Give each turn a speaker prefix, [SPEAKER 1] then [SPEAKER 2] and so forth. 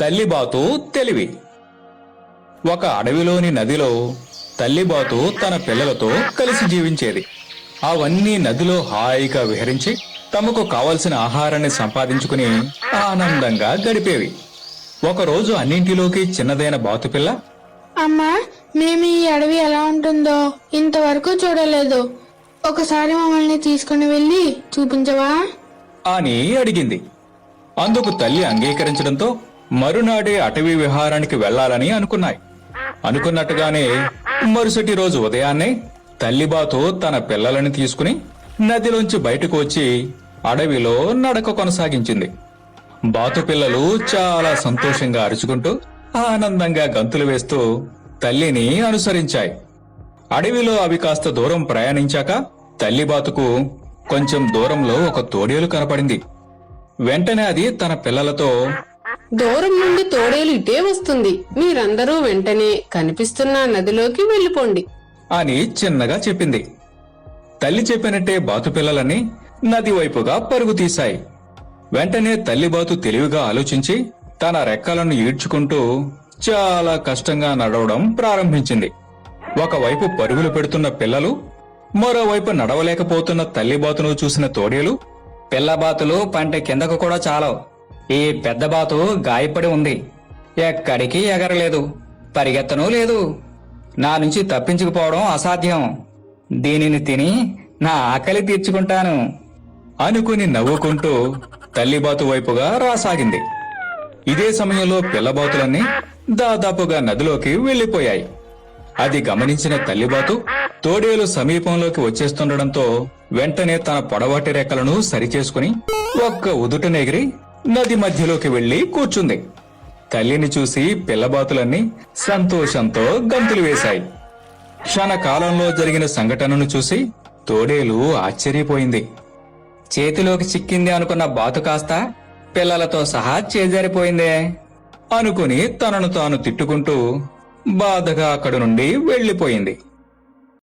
[SPEAKER 1] తల్లిబాతు తెలివి. ఒక అడవిలోని నదిలో తల్లిబాతు తన పిల్లలతో కలిసి జీవించేది. అవన్నీ నదిలో హాయిగా విహరించి తమకు కావలసిన ఆహారాన్ని సంపాదించుకుని ఆనందంగా గడిపేవి. ఒకరోజు అన్నింటిలోకి చిన్నదైన బాతుపిల్ల,
[SPEAKER 2] అమ్మా, మేము ఈ అడవి ఎలా ఉంటుందో ఇంతవరకు చూడలేదు. ఒకసారి మమ్మల్ని తీసుకుని వెళ్ళి చూపించవా
[SPEAKER 1] అని అడిగింది. అందుకు తల్లి అంగీకరించడంతో మరునాడే అటవీ విహారానికి వెళ్లాలని అనుకున్నాయి. అనుకున్నట్టుగానే మరుసటి రోజు ఉదయాన్నే తల్లిబాతు తన పిల్లలని తీసుకుని నదిలోంచి బయటకు వచ్చి అడవిలో నడక కొనసాగించింది. బాతు పిల్లలు చాలా సంతోషంగా అరుచుకుంటూ ఆనందంగా గంతులు వేస్తూ తల్లిని అనుసరించాయి. అడవిలో అవి కాస్త దూరం ప్రయాణించాక తల్లిబాతుకు కొంచెం దూరంలో ఒక తోడేలు కనపడింది. వెంటనే అది తన పిల్లలతో,
[SPEAKER 3] దూరం నుండి తోడేలు ఇటే వస్తుంది, మీరందరూ వెంటనే కనిపిస్తున్న నదిలోకి వెళ్లిపోండి
[SPEAKER 1] అని చిన్నగా చెప్పింది. తల్లి చెప్పినట్టే బాతుపిల్లలన్నీ నది వైపుగా పరుగు తీశాయి. వెంటనే తల్లిబాతు తెలివిగా ఆలోచించి తన రెక్కలను ఈడ్చుకుంటూ చాలా కష్టంగా నడవడం ప్రారంభించింది. ఒకవైపు పరుగులు పెడుతున్న పిల్లలు, మరోవైపు నడవలేకపోతున్న తల్లిబాతును చూసిన తోడేలు,
[SPEAKER 4] పిల్లబాతులు పంట కిందకు కూడా చాలవు. ఈ పెద్ద బాతు గాయపడి ఉంది, ఎక్కడికి ఎగరలేదు, పరిగెత్తనూ లేదు. నా నుంచి తప్పించుకుపోవడం అసాధ్యం. దీనిని తిని నా ఆకలి తీర్చుకుంటాను
[SPEAKER 1] అనుకుని నవ్వుకుంటూ తల్లిబాతు వైపుగా రాసాగింది. ఇదే సమయంలో పిల్లబాతులన్నీ దాదాపుగా నదిలోకి వెళ్లిపోయాయి. అది గమనించిన తల్లిబాతు తోడేలు సమీపంలోకి వచ్చేస్తుండడంతో వెంటనే తన పొడవాటి రెక్కలను సరిచేసుకుని ఒక్క ఉదుటనెగిరి నది మధ్యలోకి వెళ్లి కూర్చుంది. తల్లిని చూసి పిల్లబాతులన్నీ సంతోషంతో గంతులు వేశాయి. క్షణకాలంలో జరిగిన సంఘటనను చూసి తోడేలు ఆశ్చర్యపోయింది.
[SPEAKER 4] చేతిలోకి చిక్కింది అనుకున్న బాతు కాస్త పిల్లలతో సహా చేజారిపోయిందే
[SPEAKER 1] అనుకుని తనను తాను తిట్టుకుంటూ బాధగా అక్కడి నుండి వెళ్లిపోయింది.